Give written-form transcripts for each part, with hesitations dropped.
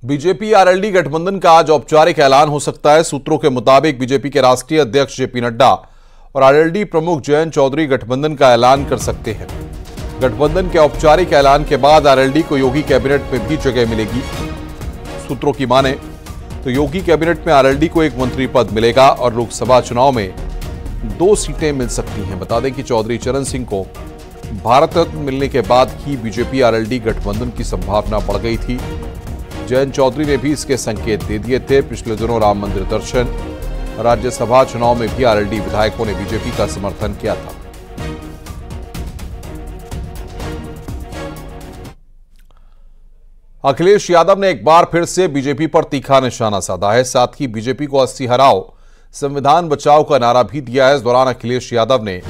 BJP RLD गठबंधन का आज औपचारिक ऐलान हो सकता है। सूत्रों के मुताबिक बीजेपी के राष्ट्रीय अध्यक्ष जेपी नड्डा और आरएलडी प्रमुख जयंत चौधरी गठबंधन का ऐलान कर सकते हैं। गठबंधन के औपचारिक ऐलान के बाद आरएलडी को योगी कैबिनेट में भी जगह मिलेगी। सूत्रों की माने तो योगी कैबिनेट में आरएलडी को एक मंत्री पद मिलेगा और लोकसभा चुनाव में 2 सीटें मिल सकती हैं। बता दें कि चौधरी चरण सिंह को भारत रत्न मिलने के बाद ही बीजेपी आरएलडी गठबंधन की संभावना बढ़ गई थी। जयंत चौधरी ने भी इसके संकेत दे दिए थे। पिछले दिनों राम मंदिर दर्शन, राज्यसभा चुनाव में भी आरएलडी विधायकों ने बीजेपी का समर्थन किया था। अखिलेश यादव ने एक बार फिर से बीजेपी पर तीखा निशाना साधा है। साथ ही बीजेपी को 80 हराओ, संविधान बचाओ का नारा भी दिया है। इस दौरान अखिलेश यादव ने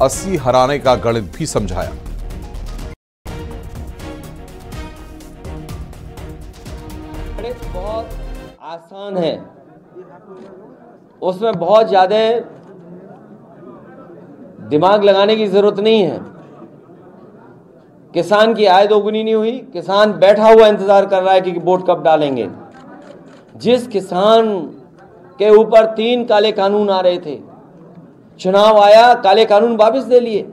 80 हराने का गणित भी समझाया। बहुत आसान है, उसमें बहुत ज्यादा दिमाग लगाने की जरूरत नहीं है। किसान की आय दोगुनी नहीं हुई, किसान बैठा हुआ इंतजार कर रहा है कि वोट कब डालेंगे। जिस किसान के ऊपर 3 काले कानून आ रहे थे, चुनाव आया, काले कानून वापस ले लिए।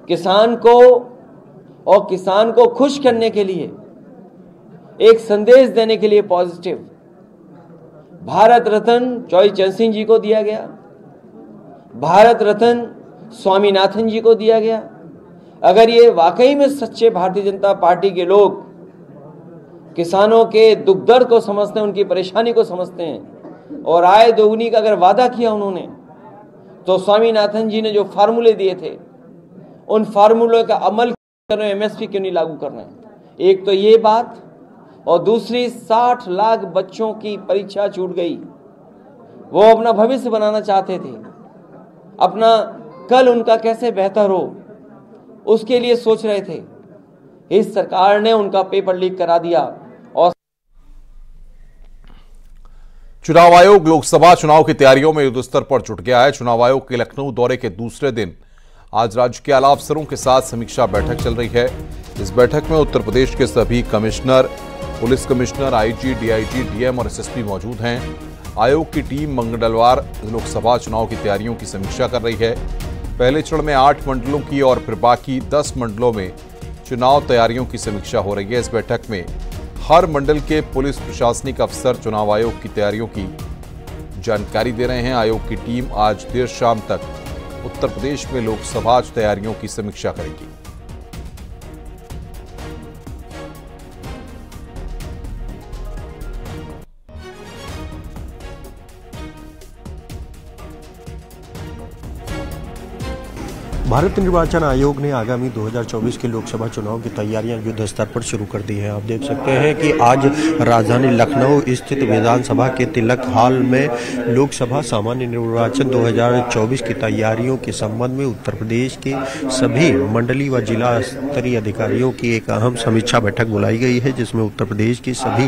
किसान को और किसान को खुश करने के लिए, एक संदेश देने के लिए पॉजिटिव, भारत रत्न चौधरी चरण सिंह जी को दिया गया, भारत रत्न स्वामीनाथन जी को दिया गया। अगर ये वाकई में सच्चे भारतीय जनता पार्टी के लोग किसानों के दुख दर्द को समझते हैं, उनकी परेशानी को समझते हैं और आय दोगुनी का अगर वादा किया उन्होंने, तो स्वामीनाथन जी ने जो फार्मूले दिए थे, उन फार्मूलों का अमल करने, एमएसपी क्यों नहीं लागू करना है। एक तो ये बात, और दूसरी 60 लाख बच्चों की परीक्षा छूट गई। वो अपना भविष्य बनाना चाहते थे, अपना कल उनका कैसे बेहतर हो उसके लिए सोच रहे थे। इस सरकार ने उनका पेपर लीक करा दिया। और चुनाव आयोग लोकसभा चुनाव की तैयारियों में युद्ध स्तर पर जुट गया है। चुनाव आयोग के लखनऊ दौरे के दूसरे दिन आज राज्य के आला अफसरों के साथ समीक्षा बैठक चल रही है। इस बैठक में उत्तर प्रदेश के सभी commissioner, police commissioner, IG, DIG, DM और एसएसपी मौजूद हैं। आयोग की टीम मंगलवार लोकसभा चुनाव की तैयारियों की समीक्षा कर रही है। पहले चरण में 8 मंडलों की और फिर बाकी 10 मंडलों में चुनाव तैयारियों की समीक्षा हो रही है। इस बैठक में हर मंडल के पुलिस प्रशासनिक अफसर चुनाव आयोग की तैयारियों की जानकारी दे रहे हैं। आयोग की टीम आज देर शाम तक उत्तर प्रदेश में लोकसभा तैयारियों की समीक्षा करेगी। भारत निर्वाचन आयोग ने आगामी 2024 के लोकसभा चुनाव की तैयारियां युद्ध स्तर पर शुरू कर दी हैं। आप देख सकते हैं कि आज राजधानी लखनऊ स्थित विधानसभा के तिलक हॉल में लोकसभा सामान्य निर्वाचन 2024 की तैयारियों के संबंध में उत्तर प्रदेश के सभी मंडलीय व जिला स्तरीय अधिकारियों की एक अहम समीक्षा बैठक बुलाई गई है, जिसमें उत्तर प्रदेश के सभी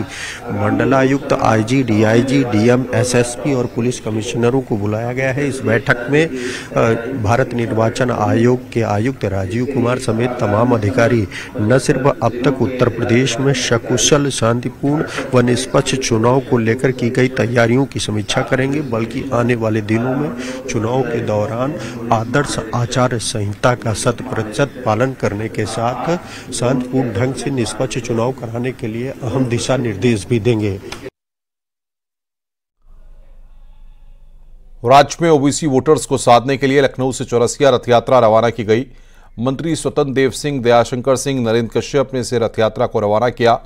मंडलायुक्त, आईजी, डीआईजी, डीएम, एसएसपी और पुलिस कमिश्नरों को बुलाया गया है। इस बैठक में भारत निर्वाचन आयोग के आयुक्त राजीव कुमार समेत तमाम अधिकारी न सिर्फ अब तक उत्तर प्रदेश में सकुशल, शांतिपूर्ण व निष्पक्ष चुनाव को लेकर की गई तैयारियों की समीक्षा करेंगे, बल्कि आने वाले दिनों में चुनाव के दौरान आदर्श आचार संहिता का 100% पालन करने के साथ शांतिपूर्ण ढंग से निष्पक्ष चुनाव कराने के लिए अहम दिशा निर्देश भी देंगे। राज्य में ओबीसी वोटर्स को साधने के लिए लखनऊ से चौरसिया रथ यात्रा रवाना की गई। मंत्री स्वतंत्र देव सिंह, दयाशंकर सिंह, नरेंद्र कश्यप ने इसे रथ यात्रा को रवाना किया।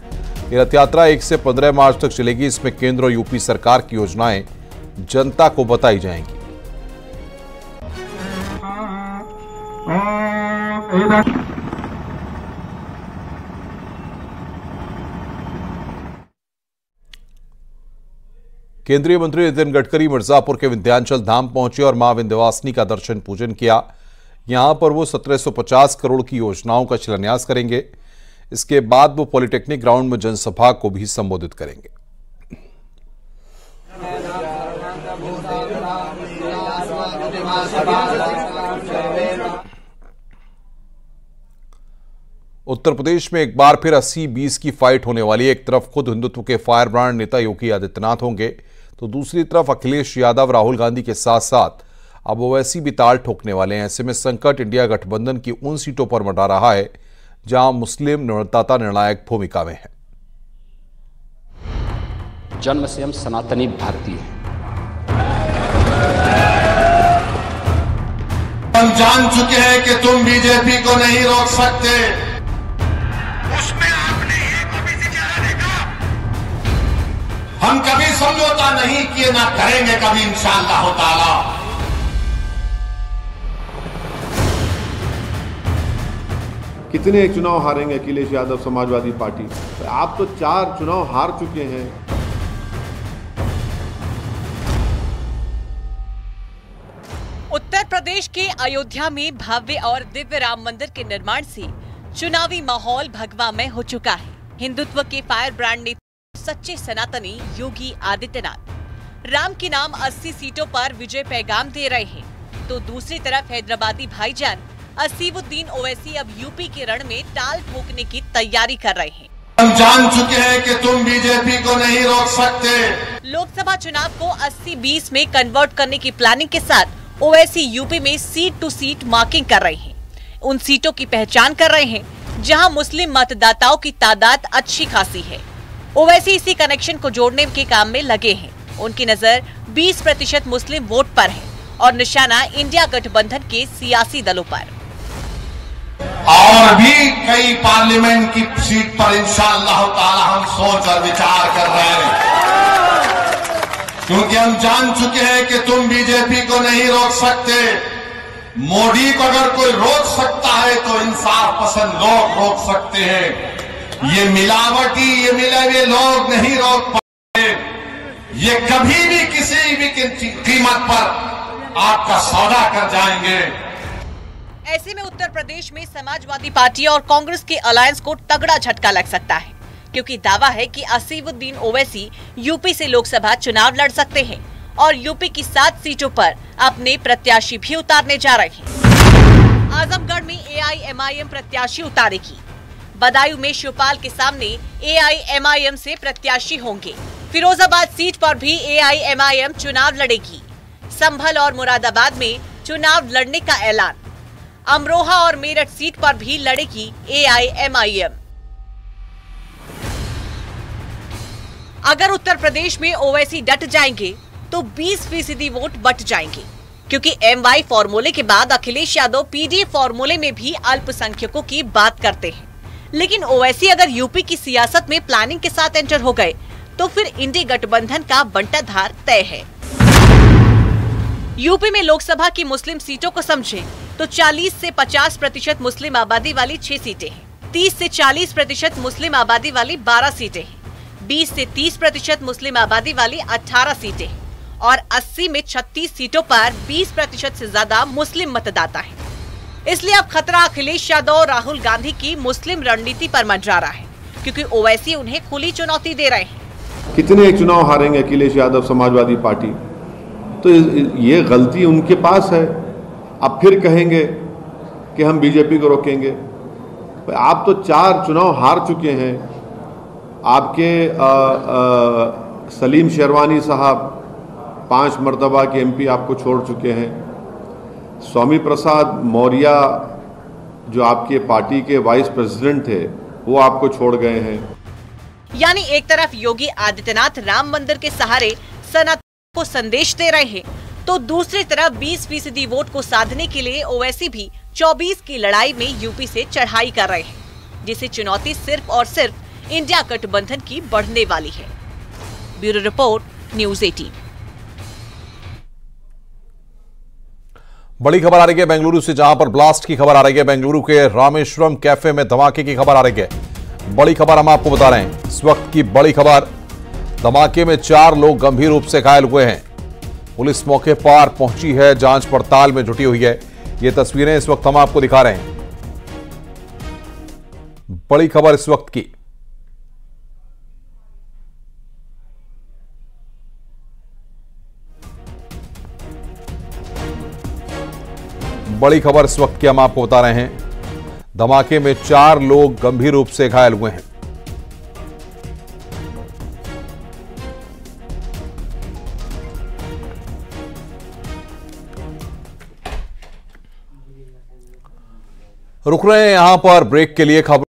ये रथ यात्रा 1 से 15 मार्च तक चलेगी। इसमें केंद्र और यूपी सरकार की योजनाएं जनता को बताई जाएंगी। केंद्रीय मंत्री नितिन गडकरी मिर्जापुर के विंध्याचल धाम पहुंचे और मां विंध्यवासिनी का दर्शन पूजन किया। यहां पर वो 1750 करोड़ की योजनाओं का शिलान्यास करेंगे। इसके बाद वो पॉलिटेक्निक ग्राउंड में जनसभा को भी संबोधित करेंगे। उत्तर प्रदेश में एक बार फिर 80-20 की फाइट होने वाली है। एक तरफ खुद हिंदुत्व के फायर ब्रांड नेता योगी आदित्यनाथ होंगे, तो दूसरी तरफ अखिलेश यादव राहुल गांधी के साथ साथ अब ओवैसी भी ताल ठोकने वाले हैं। ऐसे में संकट इंडिया गठबंधन की उन सीटों पर मंडरा रहा है जहां मुस्लिम मतदाता निर्णायक भूमिका में है। जन्म से हम सनातनी भारतीय हैं। हम जान चुके हैं कि तुम बीजेपी को नहीं रोक सकते। उसमें आपने एक ओबीसी चेहरा देखा। हम कभी समझौता नहीं किए, ना करेंगे कभी इंशाअल्लाह ताला। कितने चुनाव हारेंगे अखिलेश यादव समाजवादी पार्टी? आप तो 4 चुनाव हार चुके हैं। उत्तर प्रदेश के अयोध्या में भव्य और दिव्य राम मंदिर के निर्माण से चुनावी माहौल भगवामय हो चुका है। हिंदुत्व के फायर ब्रांड नेता सच्चे सनातनी योगी आदित्यनाथ राम के नाम 80 सीटों पर विजय पैगाम दे रहे हैं, तो दूसरी तरफ हैदराबादी भाईजान असीमुद्दीन ओवैसी अब यूपी के रण में टाल ठोकने की तैयारी कर रहे हैं। हम जान चुके हैं कि तुम बीजेपी को नहीं रोक सकते। लोकसभा चुनाव को 80-20 में कन्वर्ट करने की प्लानिंग के साथ ओवैसी यूपी में सीट टू सीट मार्किंग कर रहे हैं। उन सीटों की पहचान कर रहे हैं जहां मुस्लिम मतदाताओं की तादाद अच्छी खासी है। ओवैसी इसी कनेक्शन को जोड़ने के काम में लगे हैं। उनकी नजर 20% मुस्लिम वोट पर है और निशाना इंडिया गठबंधन के सियासी दलों पर। और भी कई पार्लियामेंट की सीट पर इंशाअल्लाह ताला हम सोच और विचार कर रहे हैं, क्योंकि हम जान चुके हैं कि तुम बीजेपी को नहीं रोक सकते। मोदी को अगर कोई रोक सकता है तो इंसाफ पसंद लोग रोक सकते हैं। ये मिलावटी, ये मिले हुए लोग नहीं रोक पाते। ये कभी भी किसी भी कीमत पर आपका सौदा कर जाएंगे। ऐसे में उत्तर प्रदेश में समाजवादी पार्टी और कांग्रेस के अलायंस को तगड़ा झटका लग सकता है, क्योंकि दावा है कि असीमुद्दीन ओवैसी यूपी से लोकसभा चुनाव लड़ सकते हैं और यूपी की 7 सीटों पर अपने प्रत्याशी भी उतारने जा रहे हैं। आजमगढ़ में AIMIM प्रत्याशी उतारेगी। बदायूं में शिवपाल के सामने AIMIM से प्रत्याशी होंगे। फिरोजाबाद सीट पर भी AIMIM चुनाव लड़ेगी। संभल और मुरादाबाद में चुनाव लड़ने का ऐलान। अमरोहा और मेरठ सीट पर भी लड़ेगी AIMIM। अगर उत्तर प्रदेश में ओवैसी डट जाएंगे तो 20% वोट बट जाएंगे, क्योंकि MY फॉर्मूले के बाद अखिलेश यादव PDF फॉर्मूले में भी अल्पसंख्यकों की बात करते हैं। लेकिन ओवैसी अगर यूपी की सियासत में प्लानिंग के साथ एंटर हो गए तो फिर इंडी गठबंधन का बंटाधार तय है। यूपी में लोकसभा की मुस्लिम सीटों को समझें तो 40 से 50% मुस्लिम आबादी वाली 6 सीटें हैं, 30 से 40% मुस्लिम आबादी वाली 12 सीटें हैं, 20 से 30% मुस्लिम आबादी वाली 18 सीटें हैं और 80 में 36 सीटों पर 20% से ज्यादा मुस्लिम मतदाता हैं। इसलिए अब खतरा अखिलेश यादव और राहुल गांधी की मुस्लिम रणनीति पर मंडरा रहा है, क्योंकि ओवैसी उन्हें खुली चुनौती दे रहे हैं। कितने चुनाव हारेंगे अखिलेश यादव समाजवादी पार्टी? तो ये गलती उनके पास है। अब फिर कहेंगे कि हम बीजेपी को रोकेंगे। आप तो 4 चुनाव हार चुके हैं। आपके सलीम शेरवानी साहब 5 मरतबा के MP आपको छोड़ चुके हैं। स्वामी प्रसाद मौर्य जो आपके पार्टी के वाइस प्रेसिडेंट थे वो आपको छोड़ गए हैं। यानी एक तरफ योगी आदित्यनाथ राम मंदिर के सहारे सनातन को संदेश दे रहे हैं, तो दूसरी तरफ 20% वोट को साधने के लिए ओवैसी भी 24 की लड़ाई में यूपी से चढ़ाई कर रहे हैं, जिसे चुनौती सिर्फ और सिर्फ इंडिया गठबंधन की बढ़ने वाली है। Bureau report, news 18। बड़ी खबर आ रही है बेंगलुरु से, जहां पर ब्लास्ट की खबर आ रही है। बेंगलुरु के रामेश्वरम कैफे में धमाके की खबर आ रही है। बड़ी खबर हम आपको बता रहे हैं, इस वक्त की बड़ी खबर। धमाके में 4 लोग गंभीर रूप से घायल हुए हैं। पुलिस मौके पर पहुंची है, जांच पड़ताल में जुटी हुई है। ये तस्वीरें इस वक्त हम आपको दिखा रहे हैं। बड़ी खबर इस वक्त की। बड़ी खबर इस वक्त की हम आपको बता रहे हैं। धमाके में 4 लोग गंभीर रूप से घायल हुए हैं। रुक रहे हैं यहां पर ब्रेक के लिए। खबर